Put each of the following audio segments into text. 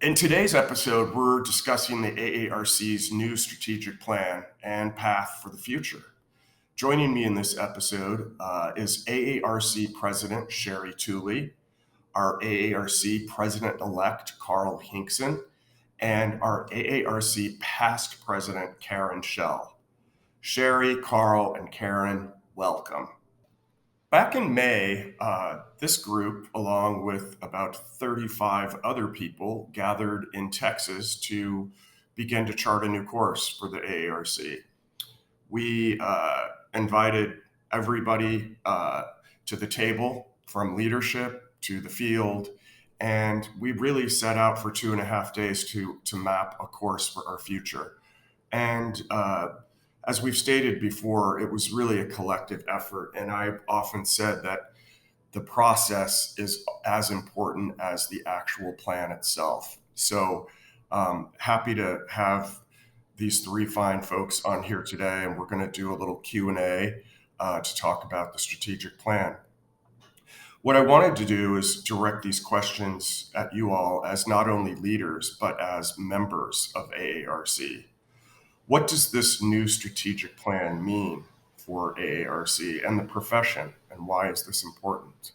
In today's episode, we're discussing the AARC's new strategic plan and path for the future. Joining me in this episode is AARC President Sherry Tooley, our AARC President-elect Carl Hinkson, and our AARC past President Karen Schell. Sherry, Carl, and Karen, welcome. Back in May, this group, along with about 35 other people, gathered in Texas to begin to chart a new course for the AARC. We invited everybody to the table, from leadership to the field, and we really set out for 2.5 days to map a course for our future. And as we've stated before, it was really a collective effort. And I've often said that the process is as important as the actual plan itself. So happy to have these three fine folks on here today, and we're going to do a little Q&A to talk about the strategic plan. What I wanted to do is direct these questions at you all as not only leaders, but as members of AARC. What does this new strategic plan mean for AARC and the profession, and why is this important?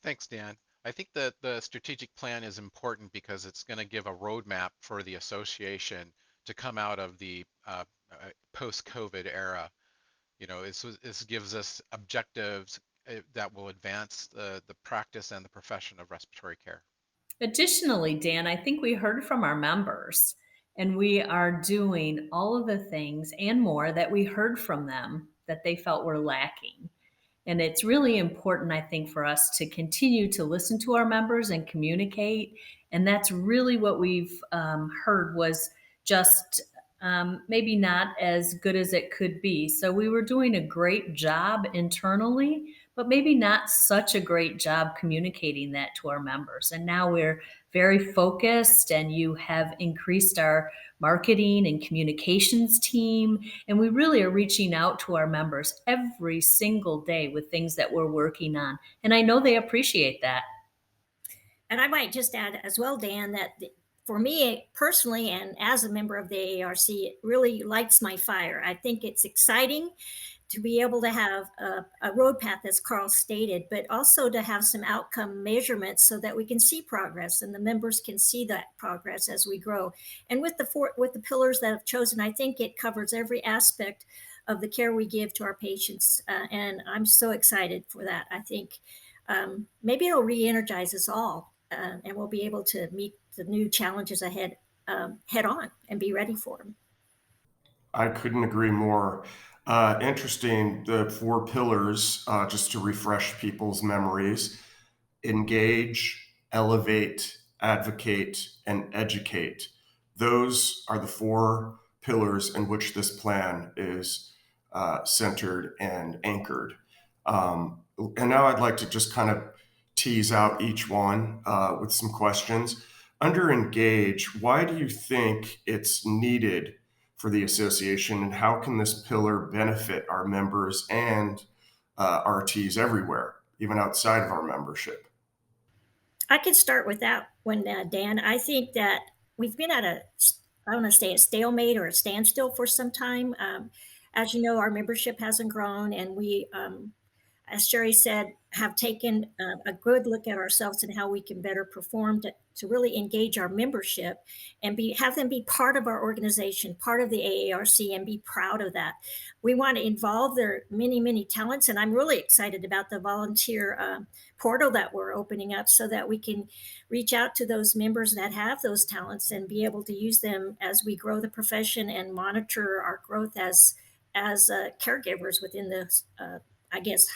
Thanks, Dan. I think that the strategic plan is important because it's going to give a roadmap for the association to come out of the post-COVID era. This gives us objectives that will advance the practice and the profession of respiratory care. Additionally, Dan, I think we heard from our members, and we are doing all of the things and more that we heard from them that they felt were lacking. And it's really important, I think, for us to continue to listen to our members and communicate. And that's really what we've heard was just maybe not as good as it could be. So we were doing a great job internally, but maybe not such a great job communicating that to our members. And now we're very focused, and you have increased our marketing and communications team. And we really are reaching out to our members every single day with things that we're working on. And I know they appreciate that. And I might just add as well, Dan, that for me personally and as a member of the AARC, it really lights my fire. I think it's exciting to be able to have a road path, as Carl stated, but also to have some outcome measurements so that we can see progress and the members can see that progress as we grow. And with the pillars that I've chosen, I think it covers every aspect of the care we give to our patients. And I'm so excited for that. I think maybe it'll re-energize us all, and we'll be able to meet the new challenges ahead head on and be ready for them. I couldn't agree more. Interesting, the four pillars, just to refresh people's memories: engage, elevate, advocate, and educate. Those are the four pillars in which this plan is centered and anchored. And now I'd like to just kind of tease out each one with some questions. Under engage, why do you think it's needed for the association, and how can this pillar benefit our members and RTs everywhere, even outside of our membership? I can start with that one, Dan. I think that we've been at I want to say a stalemate or a standstill for some time. As you know, our membership hasn't grown, and we, as Sherry said, have taken a good look at ourselves and how we can better perform to really engage our membership and have them be part of our organization, part of the AARC, and be proud of that. We want to involve their many, many talents, and I'm really excited about the volunteer portal that we're opening up so that we can reach out to those members that have those talents and be able to use them as we grow the profession and monitor our growth as caregivers within the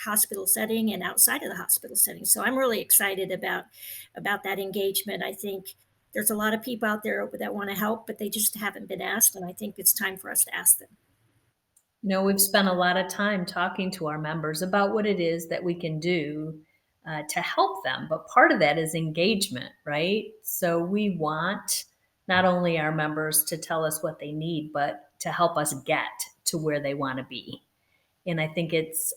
hospital setting and outside of the hospital setting. So I'm really excited about that engagement. I think there's a lot of people out there that want to help, but they just haven't been asked, and I think it's time for us to ask them. We've spent a lot of time talking to our members about what it is that we can do to help them. But part of that is engagement, right? So we want not only our members to tell us what they need, but to help us get to where they want to be. And I think it's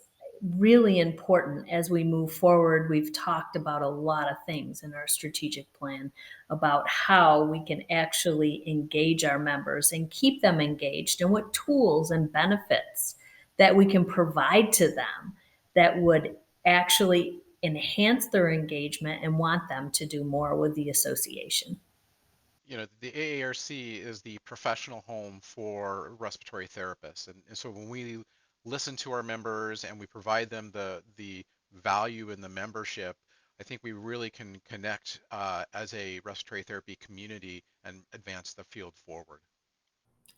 really important as we move forward. We've talked about a lot of things in our strategic plan about how we can actually engage our members and keep them engaged, and what tools and benefits that we can provide to them that would actually enhance their engagement and want them to do more with the association. The AARC is the professional home for respiratory therapists. And so when we listen to our members and we provide them the value in the membership, I think we really can connect as a respiratory therapy community and advance the field forward.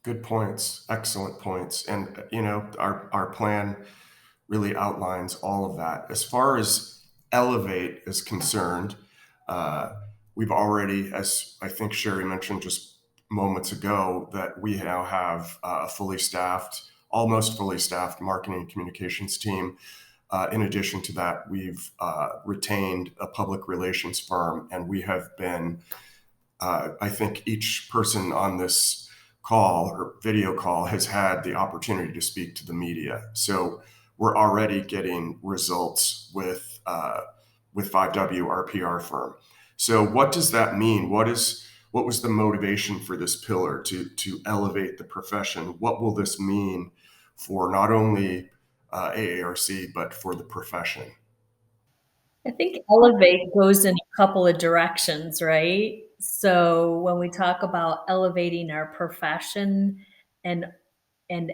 Good points, excellent points. And, our plan really outlines all of that. As far as Elevate is concerned, uh, we've already, as I think Sherry mentioned just moments ago, that we now have a almost fully staffed marketing and communications team. In addition to that, we've retained a public relations firm, and we have been, I think each person on this call or video call has had the opportunity to speak to the media. So we're already getting results with 5W, our PR firm. So what does that mean? What was the motivation for this pillar to elevate the profession? What will this mean for not only AARC but for the profession? I think elevate goes in a couple of directions, right? So when we talk about elevating our profession and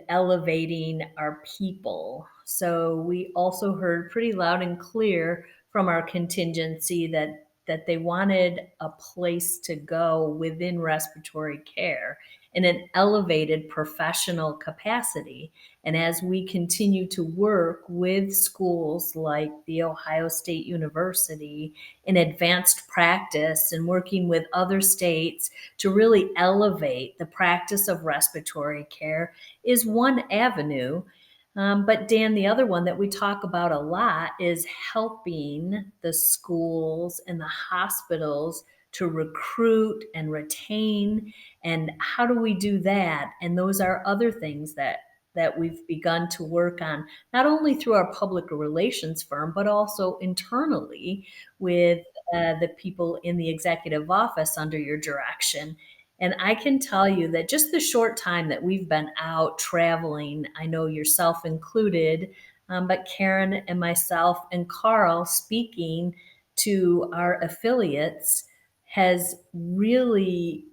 elevating our people. So we also heard pretty loud and clear from our contingency that they wanted a place to go within respiratory care in an elevated professional capacity. And as we continue to work with schools like The Ohio State University in advanced practice and working with other states to really elevate the practice of respiratory care is one avenue. But Dan, the other one that we talk about a lot is helping the schools and the hospitals to recruit and retain. And how do we do that? And those are other things that we've begun to work on, not only through our public relations firm, but also internally with the people in the executive office under your direction. And I can tell you that just the short time that we've been out traveling, I know yourself included, but Karen and myself and Carl speaking to our affiliates has really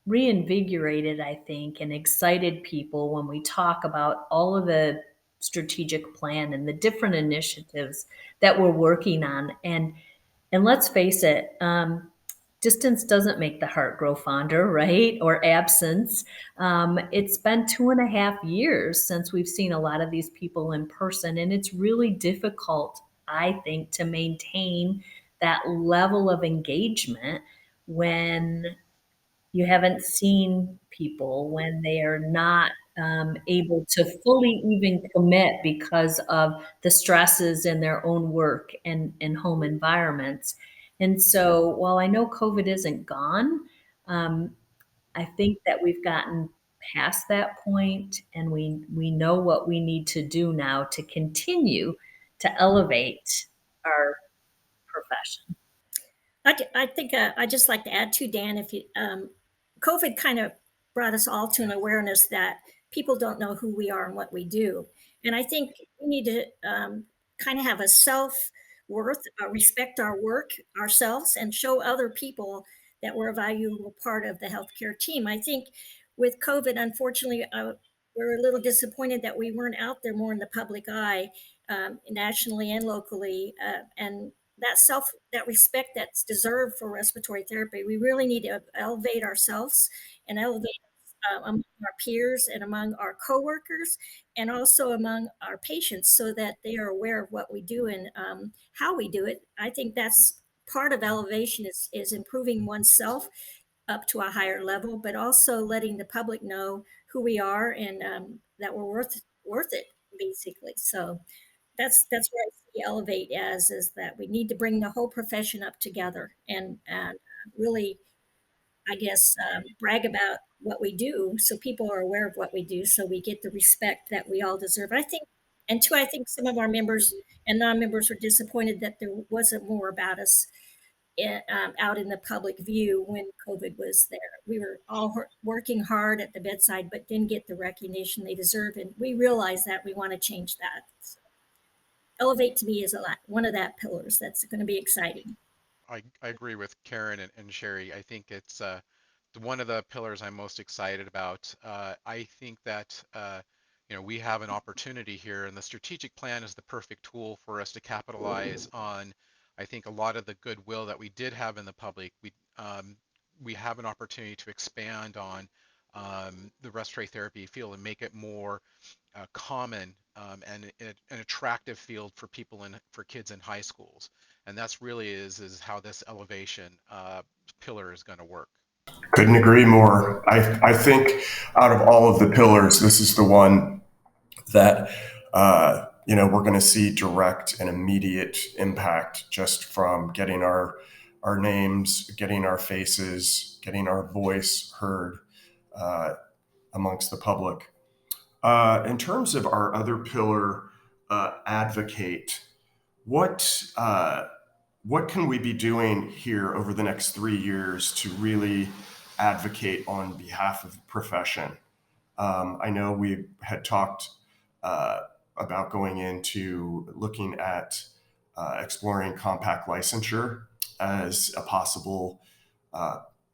reinvigorated, I think, and excited people when we talk about all of the strategic plan and the different initiatives that we're working on. And let's face it, distance doesn't make the heart grow fonder, right? Or absence. It's been 2.5 years since we've seen a lot of these people in person, and it's really difficult, I think, to maintain that level of engagement when you haven't seen people, when they are not able to fully even commit because of the stresses in their own work and home environments. And so while I know COVID isn't gone, um, I think that we've gotten past that point, and we know what we need to do now to continue to elevate our profession. I think I just like to add to Dan. If you COVID kind of brought us all to an awareness that people don't know who we are and what we do, and I think we need to kind of have a self worth, respect our work ourselves, and show other people that we're a valuable part of the healthcare team. I think with COVID, unfortunately, we're a little disappointed that we weren't out there more in the public eye, nationally and locally, and that respect that's deserved for respiratory therapy. We really need to elevate ourselves and elevate among our peers and among our coworkers and also among our patients so that they are aware of what we do and how we do it. I think that's part of elevation is improving oneself up to a higher level, but also letting the public know who we are and that we're worth it, basically. So that's where I see elevate as is that we need to bring the whole profession up together and really, I guess, brag about what we do so people are aware of what we do so we get the respect that we all deserve. I think And two, I think some of our members and non-members were disappointed that there wasn't more about us out in the public view when COVID was there. We were all working hard at the bedside, but didn't get the recognition they deserve. And we realize that we want to change that. So Elevate to me is one of that pillars that's going to be exciting. I agree with Karen and Sherry. I think it's one of the pillars I'm most excited about. I think that we have an opportunity here, and the strategic plan is the perfect tool for us to capitalize on. I think a lot of the goodwill that we did have in the public. We have an opportunity to expand on the respiratory therapy field and make it more common and an attractive field for people for kids in high schools. And that's really is how this elevation pillar is going to work. Couldn't agree more. I think out of all of the pillars, this is the one that we're going to see direct and immediate impact just from getting our names, getting our faces, getting our voice heard amongst the public. In terms of our other pillar, advocate, what can we be doing here over the next 3 years to really advocate on behalf of the profession? I know we had talked about going into looking at exploring compact licensure as a possible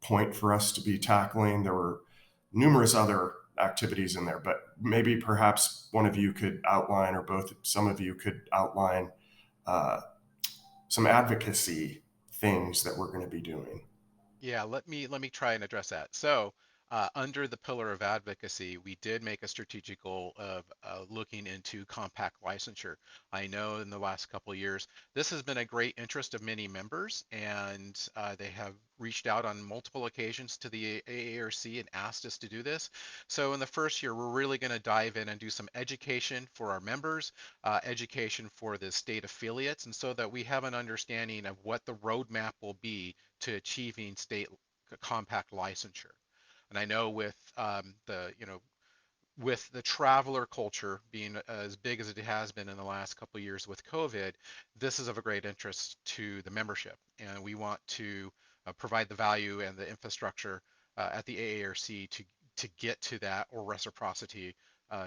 point for us to be tackling. There were numerous other activities in there, but maybe perhaps one of you could outline, or some of you could outline some advocacy things that we're going to be doing. Yeah, let me try and address that. So, under the pillar of advocacy, we did make a strategic goal of looking into compact licensure. I know in the last couple of years, this has been a great interest of many members, and they have reached out on multiple occasions to the AARC and asked us to do this. So in the first year, we're really going to dive in and do some education for our members, education for the state affiliates, and so that we have an understanding of what the roadmap will be to achieving state compact licensure. And I know with with the traveler culture being as big as it has been in the last couple of years with COVID, this is of a great interest to the membership, and we want to provide the value and the infrastructure at the AARC to get to that, or reciprocity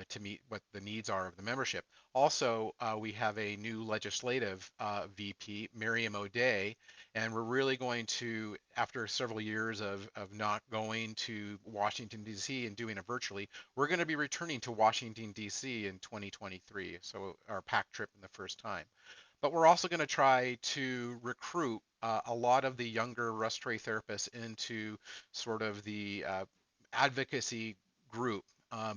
to meet what the needs are of the membership. Also, we have a new legislative VP, Miriam O'Day, and we're really going to, after several years of not going to Washington, D.C. and doing it virtually, we're going to be returning to Washington, D.C. in 2023, so our PAC trip in the first time. But we're also going to try to recruit a lot of the younger respiratory therapists into sort of the advocacy group.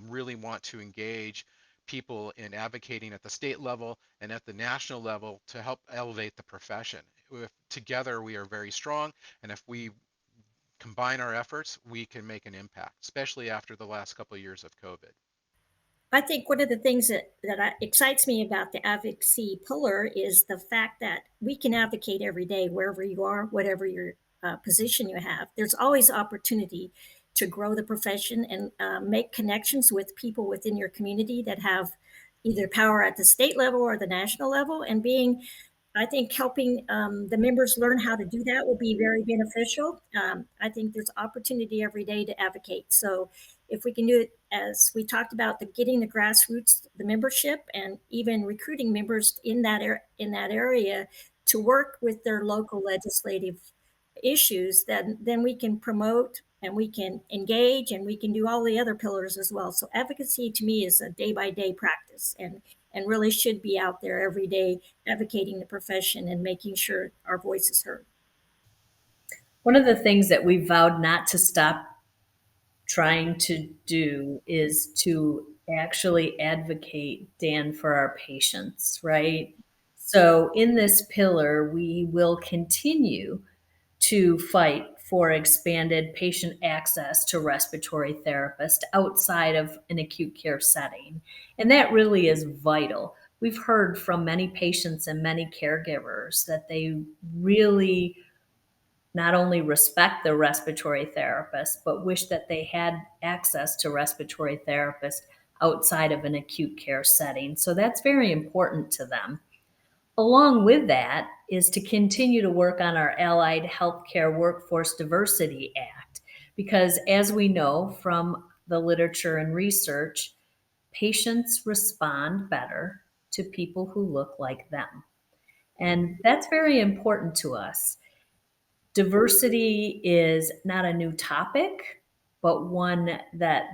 Really want to engage people in advocating at the state level and at the national level to help elevate the profession. Together we are very strong, and if we combine our efforts, we can make an impact, especially after the last couple of years of COVID. I think one of the things that excites me about the advocacy pillar is the fact that we can advocate every day, wherever you are, whatever your position you have. There's always opportunity to grow the profession and make connections with people within your community that have either power at the state level or the national level. And I think helping the members learn how to do that will be very beneficial. I think there's opportunity every day to advocate. So if we can do it, as we talked about, getting the grassroots, the membership, and even recruiting members in that area to work with their local legislative issues, then we can promote and we can engage and we can do all the other pillars as well. So advocacy to me is a day by day practice, and really should be out there every day advocating the profession and making sure our voice is heard. One of the things that we vowed not to stop trying to do is to actually advocate, Dan, for our patients, right? So in this pillar, we will continue to fight for expanded patient access to respiratory therapists outside of an acute care setting. And that really is vital. We've heard from many patients and many caregivers that they really not only respect the respiratory therapist, but wish that they had access to respiratory therapists outside of an acute care setting. So that's very important to them. Along with that is to continue to work on our Allied Healthcare Workforce Diversity Act, because as we know from the literature and research, patients respond better to people who look like them. And that's very important to us. Diversity is not a new topic, but one that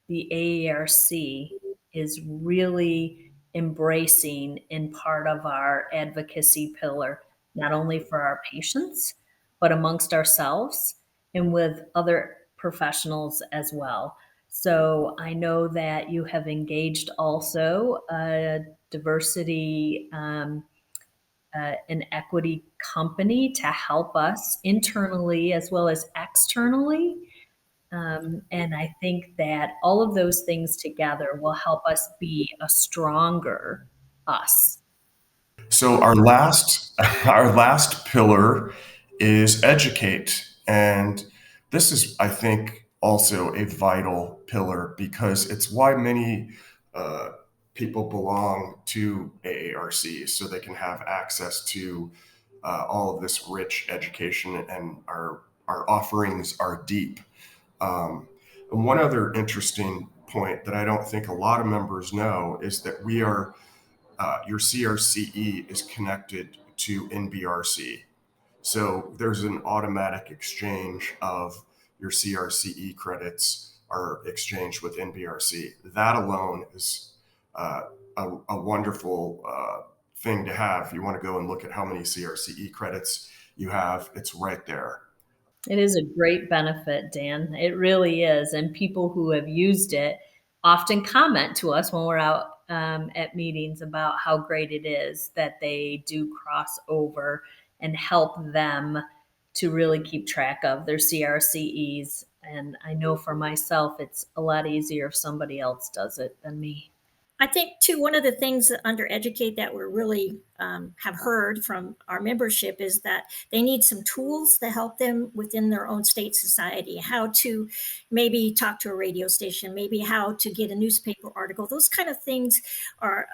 the AARC is really embracing in part of our advocacy pillar, not only for our patients, but amongst ourselves and with other professionals as well. So I know that you have engaged also a diversity an equity company to help us internally as well as externally. And I think that all of those things together will help us be a stronger us. So our last pillar is educate, and this is, I think, also a vital pillar because it's why many uh, people belong to AARC, so they can have access to all of this rich education, and our offerings are deep. And one other interesting point that I don't think a lot of members know is that your CRCE is connected to NBRC. So there's an automatic exchange of your CRCE credits are exchanged with NBRC. That alone is a wonderful thing to have. If you want to go and look at how many CRCE credits you have, it's right there. It is a great benefit, Dan. It really is. And people who have used it often comment to us when we're out at meetings about how great it is that they do cross over and help them to really keep track of their CRCEs. And I know for myself, it's a lot easier if somebody else does it than me. I think too, one of the things under educate that we're really have heard from our membership is that they need some tools to help them within their own state society, how to maybe talk to a radio station, maybe how to get a newspaper article. Those kind of things are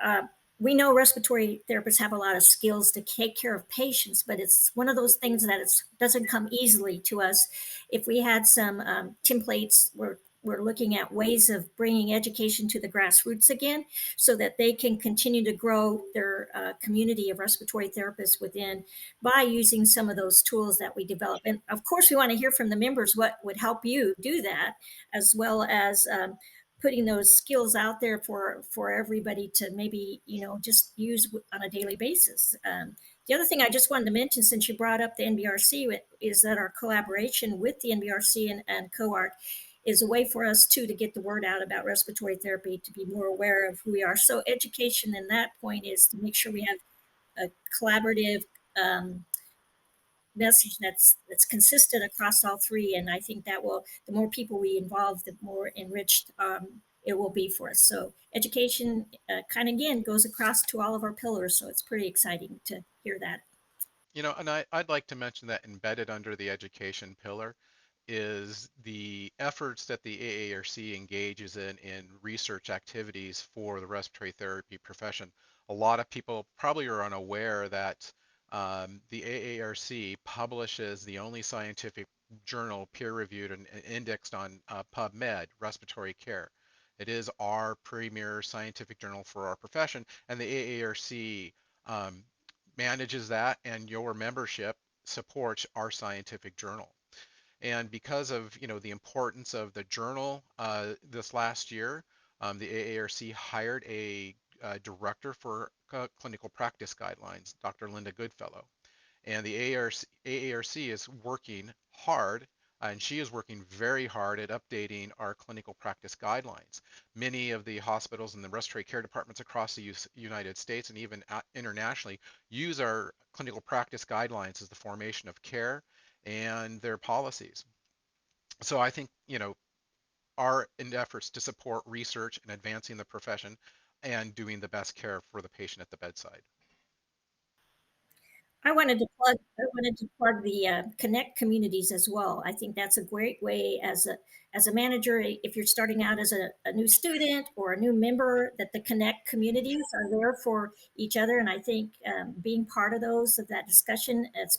we know respiratory therapists have a lot of skills to take care of patients, but it's one of those things that it doesn't come easily to us. If we had some templates where we're looking at ways of bringing education to the grassroots again so that they can continue to grow their community of respiratory therapists within by using some of those tools that we develop. And of course, we want to hear from the members what would help you do that, as well as putting those skills out there for everybody to maybe just use on a daily basis. The other thing I just wanted to mention, since you brought up the NBRC, is that our collaboration with the NBRC and COARC is a way for us too to get the word out about respiratory therapy, to be more aware of who we are. So education in that point is to make sure we have a collaborative message that's consistent across all three. And I think that will, the more people we involve, the more enriched it will be for us. So education kind of again goes across to all of our pillars. So it's pretty exciting to hear that. And I'd like to mention that embedded under the education pillar is the efforts that the AARC engages in research activities for the respiratory therapy profession. A lot of people probably are unaware that the AARC publishes the only scientific journal peer-reviewed and indexed on PubMed, respiratory care. It is our premier scientific journal for our profession, and the AARC manages that, and your membership supports our scientific journal. And because of the importance of the journal this last year, the AARC hired a director for clinical practice guidelines, Dr. Linda Goodfellow. And the AARC is working hard, and she is working very hard at updating our clinical practice guidelines. Many of the hospitals and the respiratory care departments across the United States and even internationally use our clinical practice guidelines as the formation of care and their policies. So I think, our efforts to support research and advancing the profession and doing the best care for the patient at the bedside. I wanted to plug the Connect communities as well. I think that's a great way as a manager, if you're starting out as a new student or a new member, that the Connect communities are there for each other. And I think being part of that discussion, it's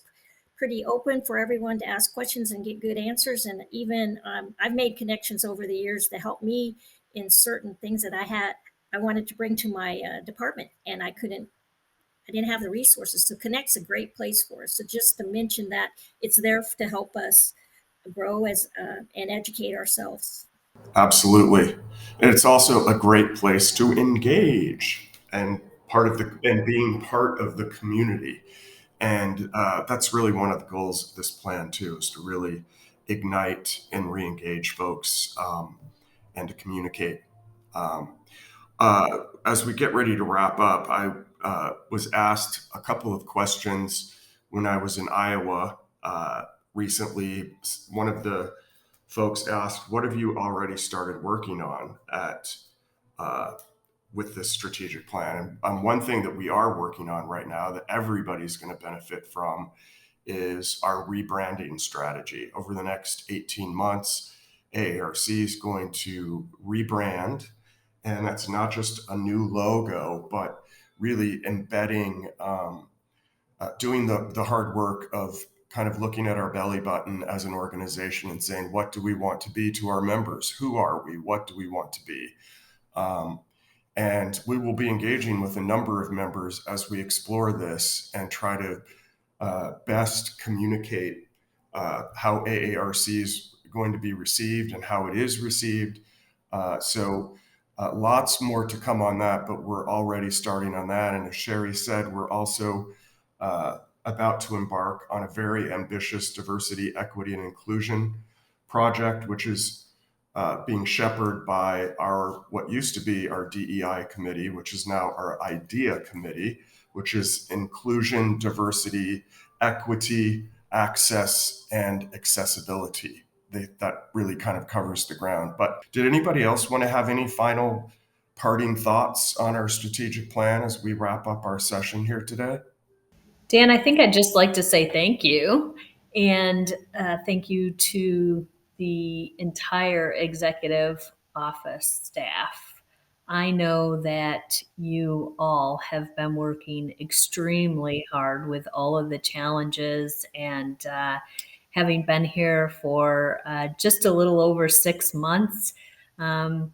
pretty open for everyone to ask questions and get good answers. And even I've made connections over the years to help me in certain things that I wanted to bring to my department, and I didn't have the resources. So Connect's a great place for us. So just to mention that it's there to help us grow and educate ourselves. Absolutely. And it's also a great place to engage and being part of the community. And that's really one of the goals of this plan too, is to really ignite and re-engage folks, and to communicate. Um, as we get ready to wrap up, I was asked a couple of questions when I was in Iowa recently. One of the folks asked, "What have you already started working on at uh, with this strategic plan?" And one thing that we are working on right now that everybody's going to benefit from is our rebranding strategy. Over the next 18 months, AARC is going to rebrand, and that's not just a new logo, but really embedding, doing the hard work of kind of looking at our belly button as an organization and saying, what do we want to be to our members? Who are we? What do we want to be? Um, and we will be engaging with a number of members as we explore this and try to best communicate how AARC is going to be received and how it is received. So lots more to come on that, but we're already starting on that. And as Sherry said, we're also about to embark on a very ambitious diversity, equity, and inclusion project, which is being shepherded by what used to be our DEI committee, which is now our IDEA committee, which is inclusion, diversity, equity, access, and accessibility. That really kind of covers the ground. But did anybody else want to have any final parting thoughts on our strategic plan as we wrap up our session here today? Dan, I think I'd just like to say thank you. And thank you to the entire executive office staff. I know that you all have been working extremely hard with all of the challenges, and having been here for just a little over 6 months. Um,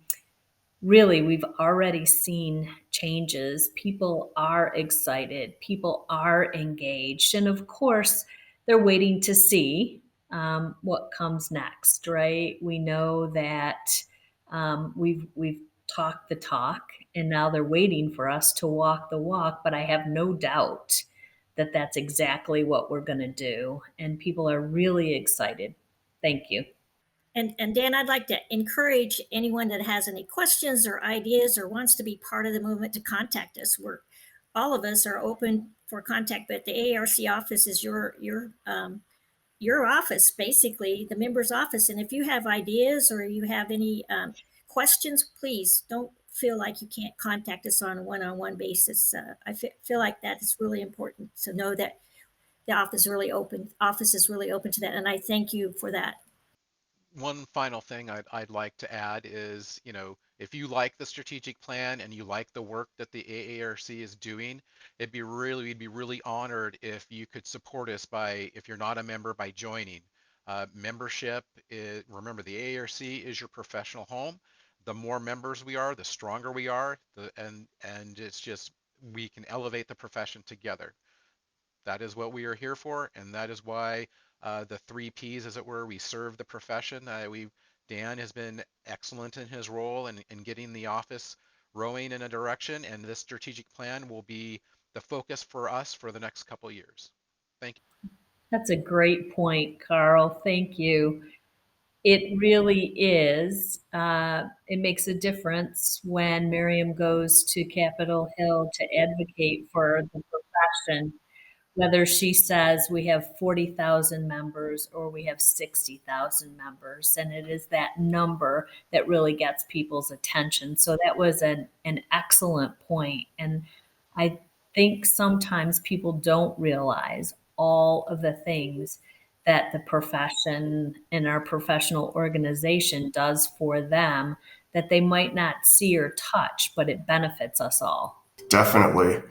Really, we've already seen changes. People are excited, people are engaged, and of course, they're waiting to see what comes next, right? We know that we've talked the talk, and now they're waiting for us to walk the walk. But I have no doubt that that's exactly what we're going to do, and people are really excited. Thank you. And Dan, I'd like to encourage anyone that has any questions or ideas or wants to be part of the movement to contact us. All of us are open for contact, but the AARC office is your office, basically the member's office. And if you have ideas or you have any questions, please don't feel like you can't contact us on a one-on-one basis. I feel like that is really important to know that the office is really open to that. And I thank you for that. One final thing I'd like to add is, if you like the strategic plan and you like the work that the AARC is doing, we'd be really honored if you could support us if you're not a member, by joining. Membership remember, the AARC is your professional home. The more members we are, the stronger we are, and it's just, we can elevate the profession together. That is what we are here for, and that is why the 3 Ps, as it were, we serve the profession. Dan has been excellent in his role in getting the office rowing in a direction, and this strategic plan will be the focus for us for the next couple of years. Thank you. That's a great point, Carl. Thank you. It really is. It makes a difference when Miriam goes to Capitol Hill to advocate for the profession, whether she says we have 40,000 members or we have 60,000 members. And it is that number that really gets people's attention. So that was an excellent point. And I think sometimes people don't realize all of the things that the profession and our professional organization does for them that they might not see or touch, but it benefits us all. Definitely.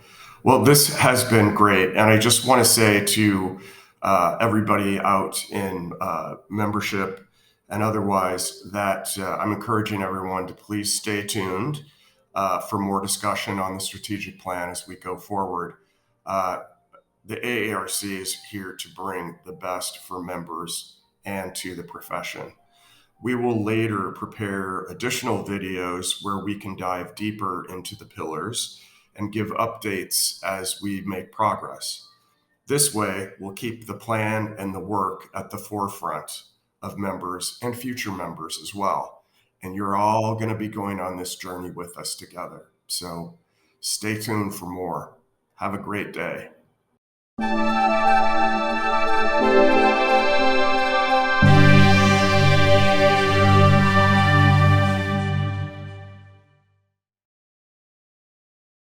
Well, this has been great. And I just want to say to everybody out in membership and otherwise that I'm encouraging everyone to please stay tuned for more discussion on the strategic plan as we go forward. The AARC is here to bring the best for members and to the profession. We will later prepare additional videos where we can dive deeper into the pillars and give updates as we make progress. This way, we'll keep the plan and the work at the forefront of members and future members as well. And you're all going to be going on this journey with us together. So stay tuned for more. Have a great day.